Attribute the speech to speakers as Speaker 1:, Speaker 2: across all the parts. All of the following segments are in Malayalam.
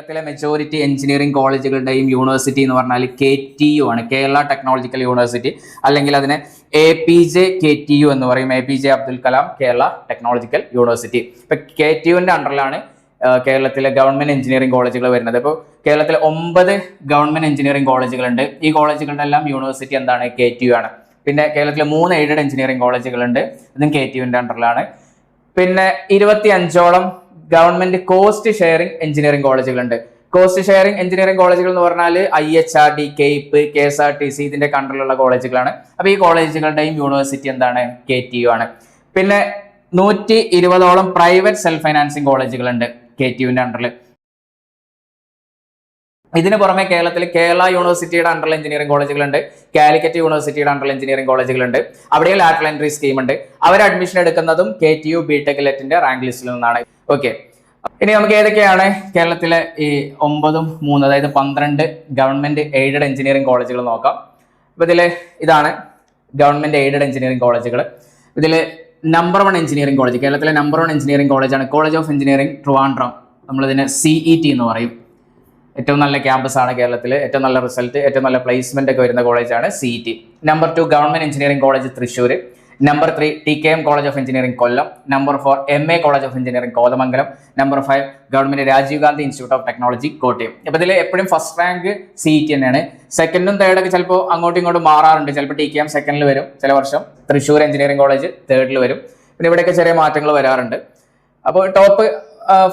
Speaker 1: കേരളത്തിലെ മെജോറിറ്റി എഞ്ചിനീയറിംഗ് കോളേജുകളുടെയും യൂണിവേഴ്സിറ്റി എന്ന് പറഞ്ഞാൽ KTU ആണ്, കേരള ടെക്നോളജിക്കൽ യൂണിവേഴ്സിറ്റി, അല്ലെങ്കിൽ അതിനെ APJ-KTU എന്ന് പറയും, APJ Abdul Kalam Kerala technological university. ഇപ്പൊ KTUവിന്റെ അണ്ടറിലാണ് കേരളത്തിലെ ഗവൺമെന്റ് എഞ്ചിനീയറിംഗ് കോളേജുകൾ വരുന്നത്. ഇപ്പോൾ കേരളത്തിൽ 9 ഗവൺമെന്റ് എഞ്ചിനീയറിംഗ് കോളേജുകളുണ്ട്. ഈ കോളേജുകളുടെ എല്ലാം യൂണിവേഴ്സിറ്റി എന്താണ്? KTU ആണ്. പിന്നെ കേരളത്തിലെ 3 എയ്ഡഡ് എഞ്ചിനീയറിംഗ് കോളേജുകളുണ്ട്, ഇതും KTUവിന്റെ അണ്ടറിലാണ്. പിന്നെ 25ഓളം ഗവൺമെന്റ് കോസ്റ്റ് ഷെയറിംഗ് എഞ്ചിനീയറിംഗ് കോളേജുകളുണ്ട്. കോസ്റ്റ് ഷെയറിംഗ് എഞ്ചിനീയറിംഗ് കോളേജുകൾ എന്ന് പറഞ്ഞാൽ IHRD, KEIP, KSRTC ഇതിന്റെ കണ്ടറിലുള്ള കോളേജുകളാണ്. അപ്പൊ ഈ കോളേജുകളുടെയും യൂണിവേഴ്സിറ്റി എന്താണ്? KTU ആണ്. പിന്നെ 120ഓളം പ്രൈവറ്റ് സെൽഫ് ഫൈനാൻസിങ് കോളേജുകളുണ്ട് KTUവിന്റെ അണ്ടറിൽ. ഇതിന് പുറമെ കേരളത്തിൽ കേരള യൂണിവേഴ്സിറ്റിയുടെ അണ്ടറിൽ എഞ്ചിനീയറിംഗ് കോളേജുകളുണ്ട്, കാലിക്കറ്റ് യൂണിവേഴ്സിറ്റിയുടെ അണ്ടറിൽ എഞ്ചിനീയറിംഗ് കോളേജുകളുണ്ട്. അവിടെ ലാറ്ററൽ എൻട്രി സ്കീം ഉണ്ട്. അവർ അഡ്മിഷൻ എടുക്കുന്നതും KTU BTech ലെറ്റിന്റെ റാങ്ക് ലിസ്റ്റിൽ നിന്നാണ്. ഓക്കെ, ഇനി നമുക്ക് ഏതൊക്കെയാണ് കേരളത്തിലെ ഈ 9 ഉം 3, അതായത് 12 ഗവൺമെന്റ് എയ്ഡഡ് എഞ്ചിനീയറിംഗ് കോളേജുകൾ നോക്കാം. അപ്പൊ ഇതില് ഇതാണ് ഗവൺമെന്റ് എയ്ഡഡ് എഞ്ചിനീയറിംഗ് കോളേജുകൾ. ഇതില് നമ്പർ 1 എഞ്ചിനീയറിംഗ് കോളേജ്, കേരളത്തിലെ നമ്പർ 1 എഞ്ചിനീയറിംഗ് കോളേജാണ് കോളേജ് ഓഫ് എഞ്ചിനീയറിംഗ് ട്രിവാൻഡ്രം. നമ്മളിതിനെ CET എന്ന് പറയും. ഏറ്റവും നല്ല ക്യാമ്പസ് ആണ് കേരളത്തിൽ, ഏറ്റവും നല്ല റിസൾട്ട്, ഏറ്റവും നല്ല പ്ലേസ്മെന്റ് ഒക്കെ വരുന്ന കോളേജാണ് CET. Number 2 government engineering college Thrissur. Number 3 TKM college of engineering Kollam. Number 4 MA college of engineering Kothamangalam. Number 5 government Rajiv Gandhi institute of technology Kottayam. അപ്പൊ ഇതിൽ എപ്പോഴും ഫസ്റ്റ് റാങ്ക് CET തന്നെയാണ്. സെക്കൻഡും തേർഡൊക്കെ ചിലപ്പോൾ അങ്ങോട്ടും ഇങ്ങോട്ടും മാറാറുണ്ട്. ചിലപ്പോൾ TKM സെക്കൻഡിൽ വരും, ചില വർഷം തൃശ്ശൂർ എഞ്ചിനീയറിംഗ് കോളേജ് തേർഡിൽ വരും. പിന്നെ ഇവിടെയൊക്കെ ചെറിയ മാറ്റങ്ങൾ വരാറുണ്ട്. അപ്പോൾ ടോപ്പ്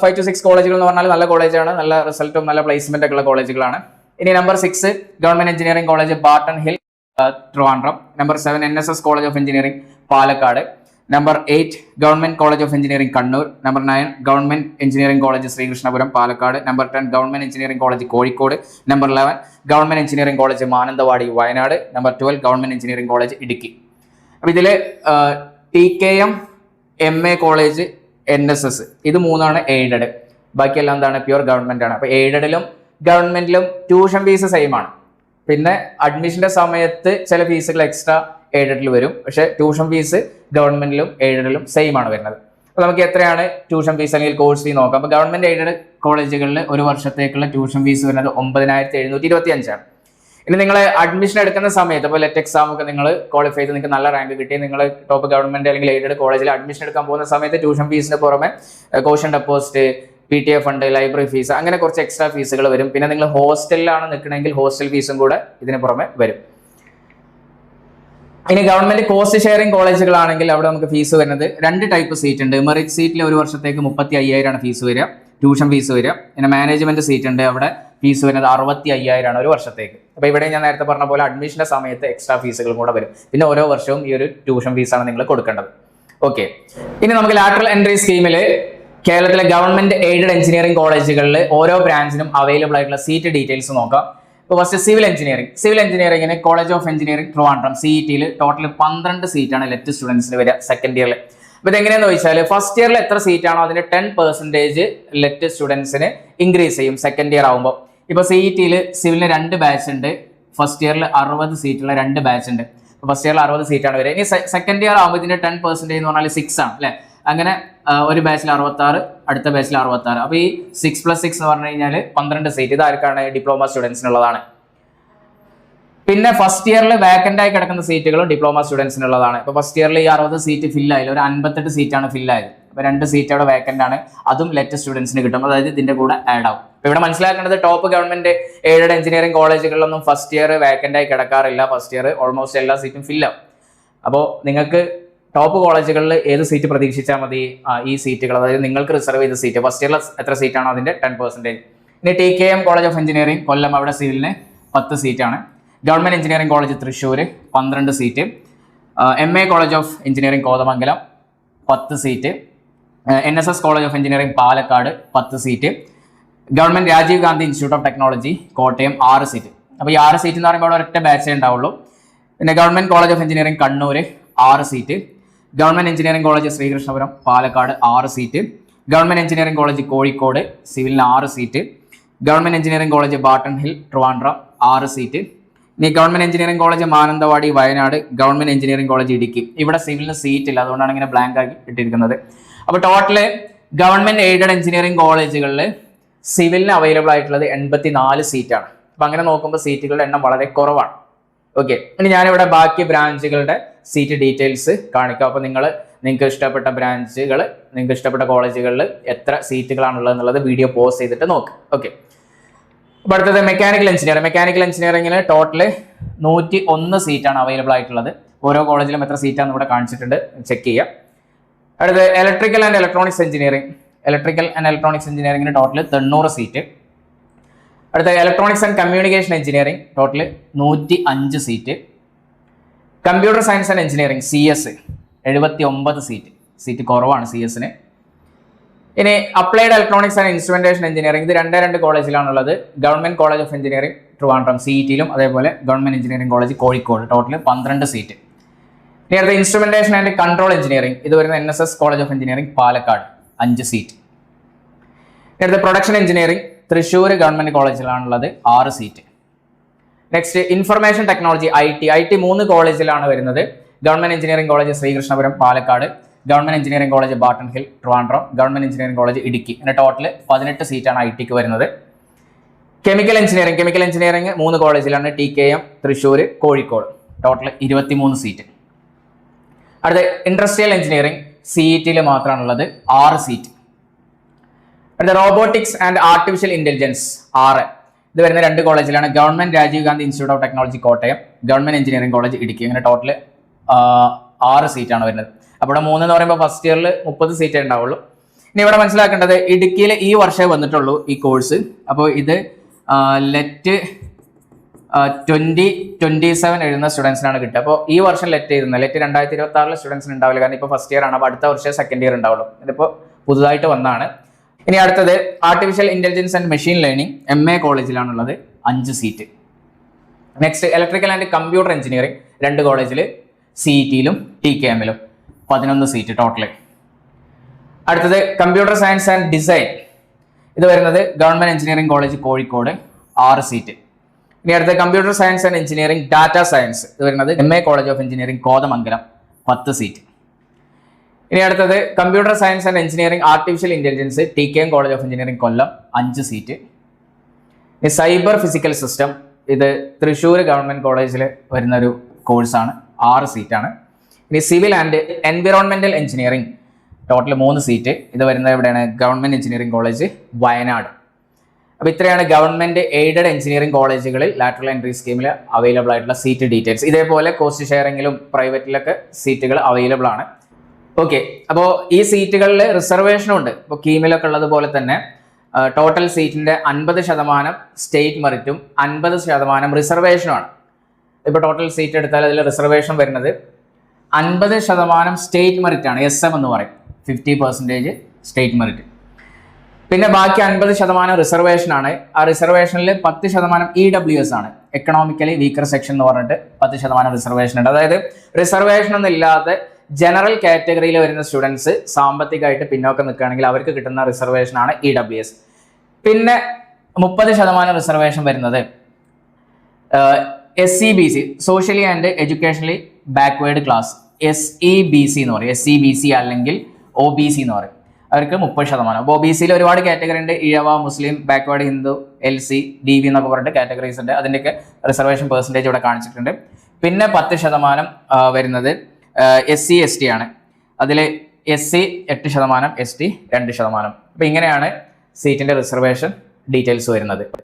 Speaker 1: 5 to 6 കോളേജുകൾ എന്ന് പറഞ്ഞാൽ നല്ല കോളേജാണ്, നല്ല റിസൾട്ടും നല്ല പ്ലേസ്മെന്റ് ഒക്കെ ഉള്ള കോളേജുകളാണ്. ഇനി number 6 government engineering college Barton hill Trivandrum. Number 7 NSS college of engineering Palakkad. Number 8 government college of engineering Kannur. Number 9 government engineering college Sreekrishnapuram Palakkad. Number 10 government engineering college Kozhikode. Number 11 government engineering college Mananthavady Wayanad. Number 12 government engineering college Idukki. അപ്പൊ ഇതില് TKM, MA കോളേജ്, NSS ഇത് 3ആണ് എയ്ഡഡ്. ബാക്കിയെല്ലാം എന്താണ്? പ്യൂർ ഗവൺമെന്റ് ആണ്. അപ്പൊ എയ്ഡഡിലും ഗവൺമെന്റിലും ട്യൂഷൻ ഫീസ് സെയിം ആണ്. പിന്നെ അഡ്മിഷന്റെ സമയത്ത് ചില ഫീസുകൾ എക്സ്ട്രാ എയ്ഡഡിൽ വരും, പക്ഷെ ട്യൂഷൻ ഫീസ് ഗവൺമെന്റിലും എയ്ഡഡിലും സെയിം ആണ് വരുന്നത്. അപ്പൊ നമുക്ക് എത്രയാണ് ട്യൂഷൻ ഫീസ് അല്ലെങ്കിൽ കോഴ്സ് ഫീ നോക്കാം. അപ്പൊ ഗവൺമെന്റ് എയ്ഡഡ് കോളേജുകളിൽ ഒരു വർഷത്തേക്കുള്ള ട്യൂഷൻ ഫീസ് വരുന്നത് 9725 ആണ്. ഇനി നിങ്ങൾ അഡ്മിഷൻ എടുക്കുന്ന സമയത്ത് ഇപ്പോൾ ലെറ്റ് എക്സാം ഒക്കെ നിങ്ങൾ ക്വാളിഫൈ ചെയ്ത് നിങ്ങൾക്ക് നല്ല റാങ്ക് കിട്ടി, നിങ്ങൾ ടോപ്പ് ഗവൺമെന്റ് അല്ലെങ്കിൽ എയ്ഡഡ് കോളേജിൽ അഡ്മിഷൻ എടുക്കാൻ പോകുന്ന സമയത്ത് ട്യൂഷൻ ഫീസിന് പുറമെ caution deposit, PTA fund, library fees, അങ്ങനെ കുറച്ച് എക്സ്ട്രാ ഫീസുകൾ വരും. പിന്നെ നിങ്ങൾ ഹോസ്റ്റലിലാണ് നിൽക്കണമെങ്കിൽ ഹോസ്റ്റൽ ഫീസും കൂടെ ഇതിന് പുറമെ വരും. ഇനി ഗവൺമെന്റ് കോസ്റ്റ് ഷെയറിംഗ് കോളേജുകളാണെങ്കിൽ അവിടെ നമുക്ക് ഫീസ് വരുന്നത് 2 ടൈപ്പ് സീറ്റ് ഉണ്ട്. മെറിറ്റ് സീറ്റിൽ ഒരു വർഷത്തേക്ക് 35,000 ആണ് ഫീസ് വരിക, ട്യൂഷൻ ഫീസ് വരിക. പിന്നെ മാനേജ്മെന്റ് സീറ്റ് ഉണ്ട്, അവിടെ ഫീസ് വരുന്നത് 65,000 ആണ് ഒരു വർഷത്തേക്ക്. അപ്പൊ ഇവിടെ ഞാൻ നേരത്തെ പറഞ്ഞ പോലെ അഡ്മിഷന്റെ സമയത്ത് എക്സ്ട്രാ ഫീസുകളും കൂടെ വരും. പിന്നെ ഓരോ വർഷവും ഈ ഒരു ട്യൂഷൻ ഫീസാണ് നിങ്ങൾ കൊടുക്കേണ്ടത്. ഓക്കെ, ഇനി നമുക്ക് ലാറ്ററൽ എൻട്രി സ്കീമിൽ കേരളത്തിലെ ഗവൺമെന്റ് എയ്ഡഡ് എഞ്ചിനീയറിംഗ് കോളേജുകളിൽ ഓരോ ബ്രാഞ്ചിനും അവൈലബിൾ ആയിട്ടുള്ള സീറ്റ് ഡീറ്റെയിൽസ് നോക്കാം. ഇപ്പോൾ ഫസ്റ്റ് സിവിൽ എഞ്ചിനീയറിംഗിന് കോളേജ് ഓഫ് എഞ്ചിനീയറിംഗ് ട്രിവാൻഡ്രം CETയിൽ ടോട്ടൽ 12 സീറ്റാണ് ലെറ്റ് സ്റ്റുഡൻസിന് വരിക സെക്കൻഡ് ഇയറിൽ. അപ്പൊ ഇതെങ്ങനെയാന്ന് ചോദിച്ചാൽ ഫസ്റ്റ് ഇയറിൽ എത്ര സീറ്റ് ആണോ അതിന്റെ 10% ലെറ്റ് സ്റ്റുഡൻസിന് ഇൻക്രീസ് ചെയ്യും സെക്കൻഡ് ഇയർ ആകുമ്പോൾ. ഇപ്പൊ CETയിൽ സിവിലിന് 2 ബാച്ച് ഉണ്ട്, ഫസ്റ്റ് ഇയറിൽ 60 സീറ്റുള്ള 2 ബാച്ച് ഉണ്ട്. ഫസ്റ്റ് ഇയറിൽ 60 സീറ്റാണ് വരിക. ഇനി സെക്കൻഡ് ഇയർ ആകുമ്പോൾ ഇതിന്റെ 10% എന്ന് പറഞ്ഞാൽ 6 ആണ് അല്ലെ. അങ്ങനെ ഒരു ബാച്ചിൽ 66, അടുത്ത ബാച്ചിൽ 66. അപ്പൊ ഈ 6+6 എന്ന് പറഞ്ഞു കഴിഞ്ഞാൽ 12 സീറ്റ്. ഇത് ആർക്കാണ്? ഡിപ്ലോമ സ്റ്റുഡൻസിനുള്ളതാണ്. പിന്നെ ഫസ്റ്റ് ഇയറിൽ വേക്കന്റ് ആയി കിടക്കുന്ന സീറ്റുകളും ഡിപ്ലോമ സ്റ്റുഡൻസിനുള്ളതാണ്. ഇപ്പൊ ഫസ്റ്റ് ഇയറിൽ ഈ 60 സീറ്റ് ഫില്ലായില്ല, ഒരു 58 സീറ്റാണ് ഫില്ലായത്. അപ്പൊ 2 സീറ്റ് അവിടെ വേക്കന്റ് ആണ്, അതും ലെറ്റ് സ്റ്റുഡൻസിന് കിട്ടും, അതായത് ഇതിന്റെ കൂടെ ആഡ് ആവും. അപ്പൊ ഇവിടെ മനസ്സിലാക്കേണ്ടത് ടോപ്പ് ഗവൺമെന്റ് എയ്ഡഡ് എഞ്ചിനീയറിംഗ് കോളേജുകളിലൊന്നും ഫസ്റ്റ് ഇയർ വേക്കന്റ് ആയി കിടക്കാറില്ല. ഫസ്റ്റ് ഇയർ ഓൾമോസ്റ്റ് എല്ലാ സീറ്റും ഫില്ലാവും. അപ്പോൾ നിങ്ങൾക്ക് ടോപ്പ് കോളേജുകളിൽ ഏത് സീറ്റ് പ്രതീക്ഷിച്ചാൽ മതി? ഈ സീറ്റുകൾ, അതായത് നിങ്ങൾക്ക് റിസർവ് ചെയ്ത സീറ്റ് ഫസ്റ്റ് ഇയറിൽ എത്ര സീറ്റാണോ അതിന്റെ 10%. ഇനി TKM college of engineering Kollam, അവിടെ സിവിലിന് 10 സീറ്റാണ്. Government engineering college Thrissur 12 seat. MA college of engineering Kothamangalam 10 seat. NSS college of engineering Palakkad 10 seat. Government Rajiv Gandhi institute of technology Kottayam 6 seat. അപ്പോൾ ഈ 6 സീറ്റ് എന്ന് പറയുമ്പോൾ അവിടെ ഒരൊറ്റ ബാച്ചേ ഉണ്ടാവുള്ളൂ. പിന്നെ government college of engineering Kannur 6 seat. Government engineering college Sreekrishnapuram Palakkad 6 seat. Government engineering college Kozhikode സിവിലിന് 6 seat. Government engineering college Barton hill Trivandrum 6 seat. ഇനി government engineering college Mananthavady Wayanad, government engineering college Idukki. ഇവിടെ സിവിലിന് സീറ്റ് ഇല്ല, അതുകൊണ്ടാണ് ഇങ്ങനെ ബ്ലാങ്ക് ആക്കി ഇട്ടിരിക്കുന്നത്. അപ്പോൾ ടോട്ടല് ഗവൺമെന്റ് എയ്ഡഡ് എഞ്ചിനീയറിംഗ് കോളേജുകളിൽ സിവിലിന് അവൈലബിൾ ആയിട്ടുള്ളത് 84 സീറ്റാണ്. അപ്പൊ അങ്ങനെ നോക്കുമ്പോൾ സീറ്റുകളുടെ എണ്ണം വളരെ കുറവാണ്. ഓക്കെ, ഇനി ഞാനിവിടെ ബാക്കി ബ്രാഞ്ചുകളുടെ സീറ്റ് ഡീറ്റെയിൽസ് കാണിക്കാം. അപ്പോൾ നിങ്ങൾക്ക് ഇഷ്ടപ്പെട്ട ബ്രാഞ്ചുകൾ, നിങ്ങൾക്ക് ഇഷ്ടപ്പെട്ട കോളേജുകളിൽ എത്ര സീറ്റുകളാണുള്ളത് എന്നുള്ളത് വീഡിയോ പോസ് ചെയ്തിട്ട് നോക്കുക. ഓക്കെ, അപ്പോൾ അടുത്തത് മെക്കാനിക്കൽ എഞ്ചിനീയറിംഗ്. മെക്കാനിക്കൽ എഞ്ചിനീയറിംഗിൽ ടോട്ടൽ 101 സീറ്റാണ് അവൈലബിൾ ആയിട്ടുള്ളത്. ഓരോ കോളേജിലും എത്ര സീറ്റാണെന്ന് ഇവിടെ കാണിച്ചിട്ടുണ്ട്, ചെക്ക് ചെയ്യുക. അടുത്തത് electrical and electronics engineering. Electrical and electronics എഞ്ചിനീയറിംഗിന് ടോട്ടൽ 90 സീറ്റ്. അടുത്ത electronics and communication engineering total 105 seat. Computer science and engineering CS 79 seat. Seat കുറവാണ് CS-ന്. ഇനി applied electronics and instrumentation engineering, ഇത് 2 കോളേജിലാണുള്ളത്. Government college of engineering Trivandrum CET-ലും അതേപോലെ government engineering college Kozhikode, total 12 seat. ഇനി അടുത്ത ഇൻസ്ട്രുമെന്റേഷൻ ആൻഡ് കൺട്രോൾ എഞ്ചിനീയറിംഗ്, ഇത് വരുന്ന NSS college of engineering Palakkad 5 seat. ഇനി അടുത്ത പ്രൊഡക്ഷൻ എഞ്ചിനീയറിംഗ് തൃശ്ശൂർ ഗവൺമെന്റ് കോളേജിലാണുള്ളത് 6 seat. Next information technology IT 3 കോളേജിലാണ് വരുന്നത്. Government engineering college Sreekrishnapuram Palakkad, government engineering college Barton hill Trivandrum, government engineering college Idukki. ഇതിന്റെ ടോട്ടൽ 18 സീറ്റാണ് ITക്ക് വരുന്നത്. കെമിക്കൽ എഞ്ചിനീയറിംഗ് 3 കോളേജിലാണ്, TKM Thrissur Kozhikode, total 23 seat. അടുത്ത ഇൻഡസ്ട്രിയൽ എഞ്ചിനീയറിംഗ് CET-ൽ മാത്രമാണുള്ളത് 6 സീറ്റ്. അടുത്ത റോബോട്ടിക്സ് ആൻഡ് ആർട്ടിഫിഷ്യൽ ഇന്റലിജൻസ് 6, ഇത് വരുന്ന 2 കോളേജിലാണ്. Government Rajiv Gandhi institute of technology Kottayam, government engineering college Idukki. അങ്ങനെ ടോട്ടൽ 6 സീറ്റാണ് വരുന്നത്. അപ്പോൾ 3 എന്ന് പറയുമ്പോൾ ഫസ്റ്റ് ഇയറിൽ 30 സീറ്റേ ഉണ്ടാവുള്ളൂ. ഇനി ഇവിടെ മനസ്സിലാക്കേണ്ടത് ഇടുക്കിയിൽ ഈ വർഷമേ വന്നിട്ടുള്ളൂ ഈ കോഴ്സ്. അപ്പോൾ ഇത് ലെറ്റ് 2027 എഴുതുന്ന സ്റ്റുഡൻസിനാണ് കിട്ടുക. അപ്പോൾ ഈ വർഷം ലെറ്റ് 2026 സ്റ്റുഡൻസിന് ഉണ്ടാവില്ല, കാരണം ഇപ്പോൾ ഫസ്റ്റ് ഇയർ ആണ്. അപ്പോൾ അടുത്ത വർഷം സെക്കൻഡ് ഇയർ ഉണ്ടാവുള്ളൂ. ഇതിപ്പോൾ പുതുതായിട്ട് വന്നതാണ്. ഇനി അടുത്തത് artificial intelligence and machine learning MA കോളേജിലാണുള്ളത് 5 seat. Next electrical and computer engineering 2 കോളേജിൽ CET-ലും TKM-ലും 11 സീറ്റ് ടോട്ടൽ. അടുത്തത് കമ്പ്യൂട്ടർ സയൻസ് ആൻഡ് ഡിസൈൻ, ഇത് വരുന്നത് government engineering college Kozhikode 6 seat. ഇനി അടുത്ത computer science and engineering data science, ഇത് വരുന്നത് MA college of engineering Kothamangalam 10 seat. ഇനി അടുത്തത് computer science and engineering artificial intelligence TKM college of engineering Kollam 5 seat. ഇനി സൈബർ ഫിസിക്കൽ സിസ്റ്റം, ഇത് തൃശ്ശൂർ ഗവൺമെന്റ് കോളേജിൽ വരുന്ന ഒരു കോഴ്സാണ്, 6 സീറ്റാണ്. ഇനി civil and environmental engineering total 3 seat, ഇത് വരുന്നത് എവിടെയാണ്? Government engineering college Wayanad. അപ്പോൾ ഇത്രയാണ് ഗവൺമെന്റ് എയ്ഡഡ് എഞ്ചിനീയറിംഗ് കോളേജുകളിൽ ലാറ്ററൽ എൻട്രി സ്കീമിൽ അവൈലബിൾ ആയിട്ടുള്ള സീറ്റ് ഡീറ്റെയിൽസ്. ഇതേപോലെ കോസ്റ്റ് ഷെയറിംഗിലും പ്രൈവറ്റിലൊക്കെ സീറ്റുകൾ അവൈലബിൾ ആണ്. ഓക്കെ, അപ്പോൾ ഈ സീറ്റുകളിൽ റിസർവേഷനും ഉണ്ട്. ഇപ്പോൾ കീമിലൊക്കെ ഉള്ളതുപോലെ തന്നെ ടോട്ടൽ സീറ്റിന്റെ 50% സ്റ്റേറ്റ് മെറിറ്റും 50% റിസർവേഷനുമാണ്. ഇപ്പോൾ ടോട്ടൽ സീറ്റ് എടുത്താൽ അതിൽ റിസർവേഷൻ വരുന്നത് 50% സ്റ്റേറ്റ് മെറിറ്റ് ആണ്, SM എന്ന് പറയും, 50% സ്റ്റേറ്റ് മെറിറ്റ്. പിന്നെ ബാക്കി 50% റിസർവേഷൻ ആണ്. ആ റിസർവേഷനിൽ 10% EWS ആണ്, എക്കണോമിക്കലി വീക്കർ സെക്ഷൻ എന്ന് പറഞ്ഞിട്ട് 10% റിസർവേഷൻ ഉണ്ട്. അതായത് റിസർവേഷൻ ഒന്നും ഇല്ലാതെ ജനറൽ കാറ്റഗറിയിൽ വരുന്ന സ്റ്റുഡൻസ് സാമ്പത്തികമായിട്ട് പിന്നോക്കം നിൽക്കുകയാണെങ്കിൽ അവർക്ക് കിട്ടുന്ന റിസർവേഷൻ ആണ് EWS. പിന്നെ 30% റിസർവേഷൻ വരുന്നത് SEBC, socially and educationally backward class, SEBC എന്ന് പറയും. SEBC അല്ലെങ്കിൽ OBC എന്ന് പറയും. അവർക്ക് 30%. അപ്പോൾ OBCയിൽ ഒരുപാട് കാറ്റഗറി ഉണ്ട്. ഇഴവ, മുസ്ലിം, ബാക്ക്വേർഡ് ഹിന്ദു, LC, DV എന്നൊക്കെ പറഞ്ഞിട്ട് കാറ്റഗറീസ് ഉണ്ട്. അതിൻ്റെയൊക്കെ റിസർവേഷൻ പെർസെൻറ്റേജ് ഇവിടെ കാണിച്ചിട്ടുണ്ട്. പിന്നെ 10% വരുന്നത് SC ST ആണ്. അതിൽ SC 8%, ST 2%. അപ്പോൾ ഇങ്ങനെയാണ് സീറ്റിൻ്റെ റിസർവേഷൻ ഡീറ്റെയിൽസ് വരുന്നത്.